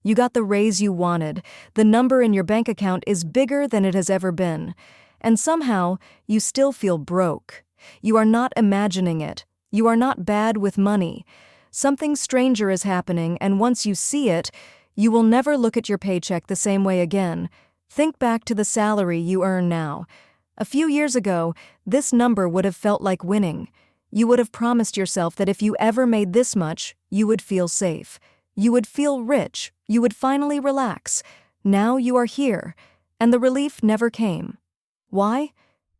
You got the raise you wanted. The number in your bank account is bigger than it has ever been. And somehow, you still feel broke. You are not imagining it. You are not bad with money. Something stranger is happening, and once you see it, you will never look at your paycheck the same way again. Think back to the salary you earn now. A few years ago, this number would have felt like winning. You would have promised yourself that if you ever made this much, you would feel safe. You would feel rich. You would finally relax. Now you are here, and the relief never came. Why?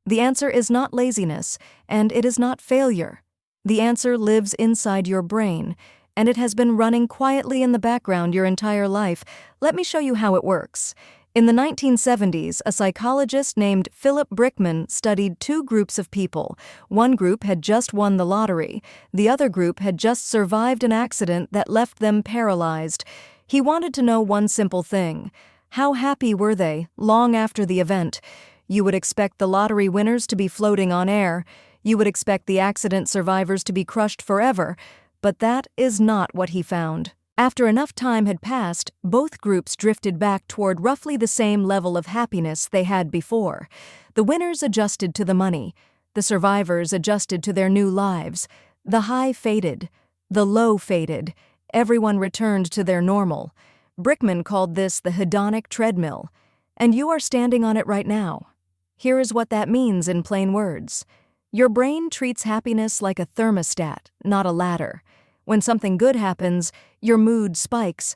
The answer is not laziness, and it is not failure. The answer lives inside your brain, and it has been running quietly in the background your entire life. Let me show you how it works. In the 1970s, a psychologist named Philip Brickman studied two groups of people. One group had just won the lottery. The other group had just survived an accident that left them paralyzed. He wanted to know one simple thing. How happy were they long after the event? You would expect the lottery winners to be floating on air. You would expect the accident survivors to be crushed forever. But that is not what he found. After enough time had passed, both groups drifted back toward roughly the same level of happiness they had before. The winners adjusted to the money. The survivors adjusted to their new lives. The high faded. The low faded. Everyone returned to their normal. Brickman called this the hedonic treadmill. And you are standing on it right now. Here is what that means in plain words. Your brain treats happiness like a thermostat, not a ladder. When something good happens, your mood spikes.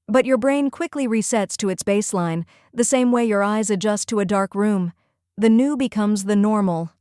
But your brain quickly resets to its baseline, the same way your eyes adjust to a dark room. The new becomes the normal.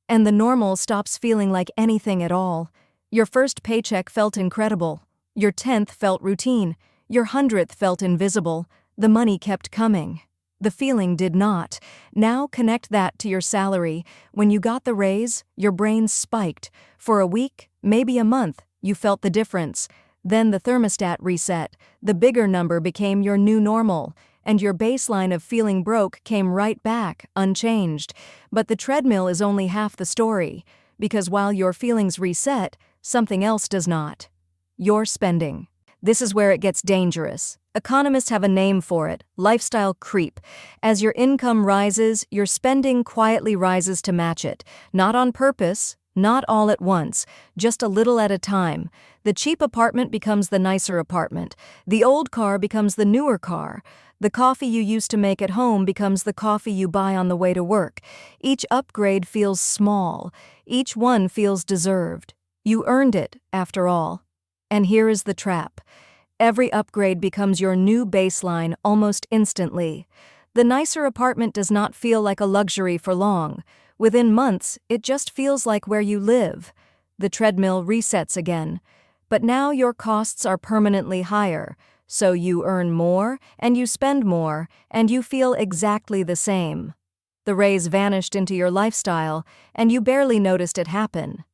And the normal stops feeling like anything at all. Your first paycheck felt incredible. Your 10th felt routine. Your 100th felt invisible. The money kept coming. The feeling did not. Now connect that to your salary. When you got the raise, your brain spiked. For a week, maybe a month, you felt the difference. Then the thermostat reset. The bigger number became your new normal, and your baseline of feeling broke came right back, unchanged. But the treadmill is only half the story, because while your feelings reset, something else does not. Your spending. This is where it gets dangerous. Economists have a name for it: lifestyle creep. As your income rises, your spending quietly rises to match it. Not on purpose, not all at once, just a little at a time. The cheap apartment becomes the nicer apartment. The old car becomes the newer car. The coffee you used to make at home becomes the coffee you buy on the way to work. Each upgrade feels small. Each one feels deserved. You earned it, after all. And here is the trap. Every upgrade becomes your new baseline almost instantly. The nicer apartment does not feel like a luxury for long. Within months, it just feels like where you live. The treadmill resets again. But now your costs are permanently higher, so you earn more, and you spend more, and you feel exactly the same. The raise vanished into your lifestyle, and you barely noticed it happen.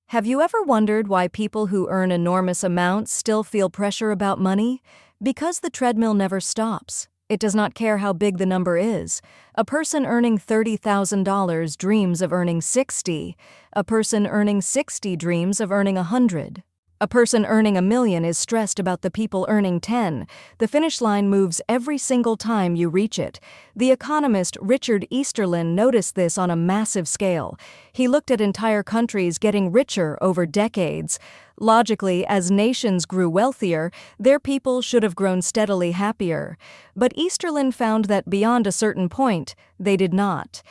Have you ever wondered why people who earn enormous amounts still feel pressure about money? Because the treadmill never stops. It does not care how big the number is. A person earning $30,000 dreams of earning 60. A person earning 60 dreams of earning 100. A person earning $1 million is stressed about the people earning 10. The finish line moves every single time you reach it. The economist Richard Easterlin noticed this on a massive scale. He looked at entire countries getting richer over decades. Logically, as nations grew wealthier, their people should have grown steadily happier. But Easterlin found that beyond a certain point, they did not.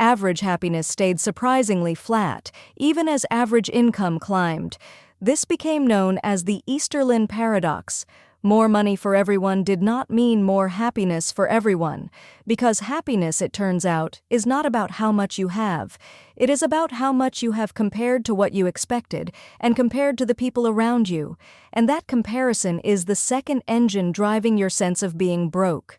Average happiness stayed surprisingly flat, even as average income climbed. This became known as the Easterlin paradox. More money for everyone did not mean more happiness for everyone, because happiness, it turns out, is not about how much you have. It is about how much you have compared to what you expected and compared to the people around you. And that comparison is the second engine driving your sense of being broke.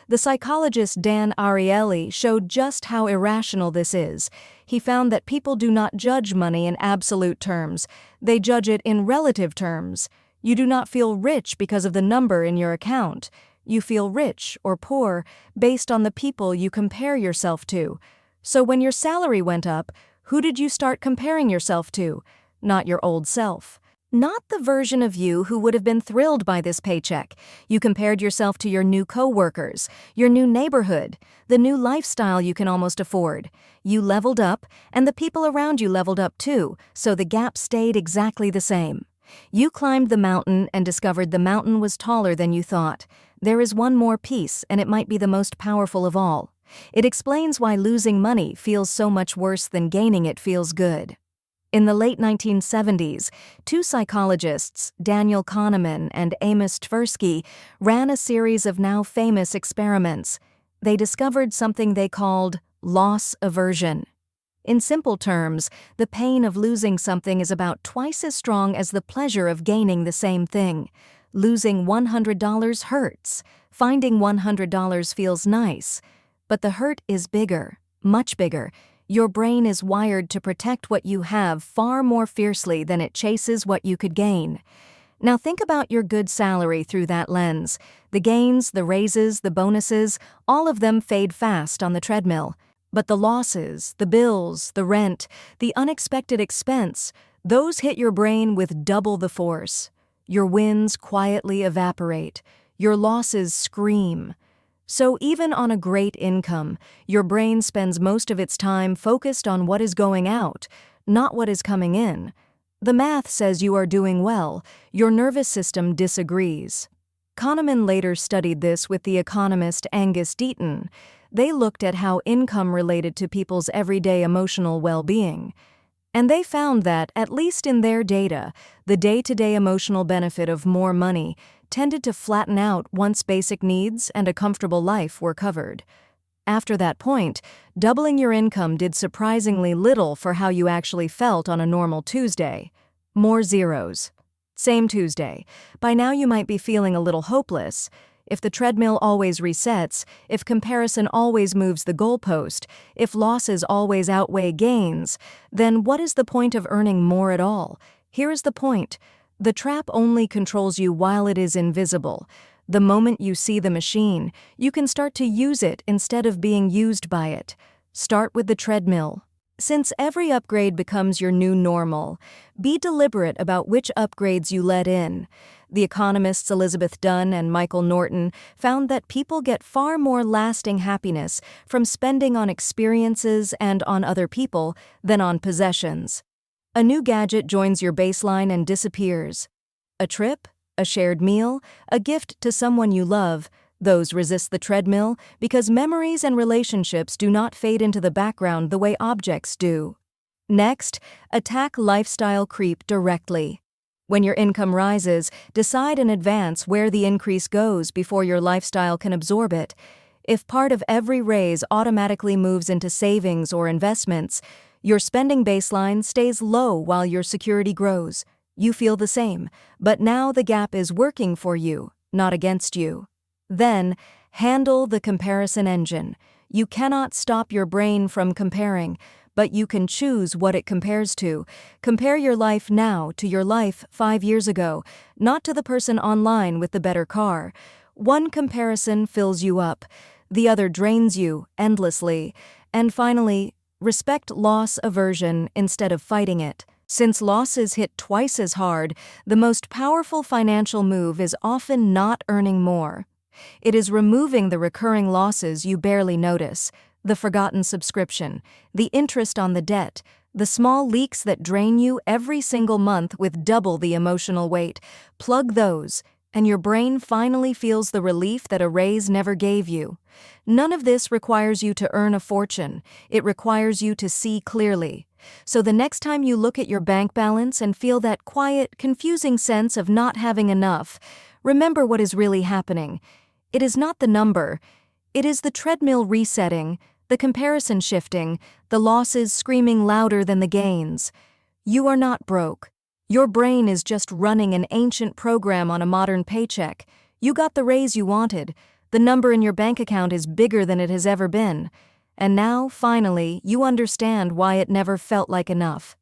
The psychologist Dan Ariely showed just how irrational this is. He found that people do not judge money in absolute terms. They judge it in relative terms. You do not feel rich because of the number in your account. You feel rich or poor based on the people you compare yourself to. So when your salary went up, who did you start comparing yourself to? Not your old self. Not the version of you who would have been thrilled by this paycheck. You compared yourself to your new coworkers, your new neighborhood, the new lifestyle you can almost afford. You leveled up, and the people around you leveled up too, so the gap stayed exactly the same. You climbed the mountain and discovered the mountain was taller than you thought. There is one more piece, and it might be the most powerful of all. It explains why losing money feels so much worse than gaining it feels good. In the late 1970s, two psychologists, Daniel Kahneman and Amos Tversky, ran a series of now famous experiments. They discovered something they called loss aversion. In simple terms, the pain of losing something is about twice as strong as the pleasure of gaining the same thing. Losing $100 hurts. Finding $100 feels nice. But the hurt is bigger, much bigger. Your brain is wired to protect what you have far more fiercely than it chases what you could gain. Now think about your good salary through that lens. The gains, the raises, the bonuses, all of them fade fast on the treadmill. But the losses, the bills, the rent, the unexpected expense, those hit your brain with double the force. Your wins quietly evaporate. Your losses scream. So even on a great income, your brain spends most of its time focused on what is going out, not what is coming in. The math says you are doing well. Your nervous system disagrees. Kahneman later studied this with the economist Angus Deaton. They looked at how income related to people's everyday emotional well-being. And they found that, at least in their data, the day-to-day emotional benefit of more money tended to flatten out once basic needs and a comfortable life were covered. After that point, doubling your income did surprisingly little for how you actually felt on a normal Tuesday. More zeros. Same Tuesday. By now you might be feeling a little hopeless. If the treadmill always resets, if comparison always moves the goalpost, if losses always outweigh gains, then what is the point of earning more at all? Here is the point. The trap only controls you while it is invisible. The moment you see the machine, you can start to use it instead of being used by it. Start with the treadmill. Since every upgrade becomes your new normal, be deliberate about which upgrades you let in. The economists Elizabeth Dunn and Michael Norton found that people get far more lasting happiness from spending on experiences and on other people than on possessions. A new gadget joins your baseline and disappears. A trip, a shared meal, a gift to someone you love, those resist the treadmill because memories and relationships do not fade into the background the way objects do. Next, attack lifestyle creep directly. When your income rises, decide in advance where the increase goes before your lifestyle can absorb it. If part of every raise automatically moves into savings or investments, your spending baseline stays low while your security grows. You feel the same, but now the gap is working for you, not against you. Then, handle the comparison engine. You cannot stop your brain from comparing, but you can choose what it compares to. Compare your life now to your life 5 years ago, not to the person online with the better car. One comparison fills you up, the other drains you endlessly. And finally, respect loss aversion instead of fighting it. Since losses hit twice as hard, the most powerful financial move is often not earning more. It is removing the recurring losses you barely notice, the forgotten subscription, the interest on the debt, the small leaks that drain you every single month with double the emotional weight. Plug those, and your brain finally feels the relief that a raise never gave you. None of this requires you to earn a fortune. It requires you to see clearly. So the next time you look at your bank balance and feel that quiet, confusing sense of not having enough, remember what is really happening. It is not the number. It is the treadmill resetting, the comparison shifting, the losses screaming louder than the gains. You are not broke. Your brain is just running an ancient program on a modern paycheck. You got the raise you wanted. The number in your bank account is bigger than it has ever been. And now, finally, you understand why it never felt like enough.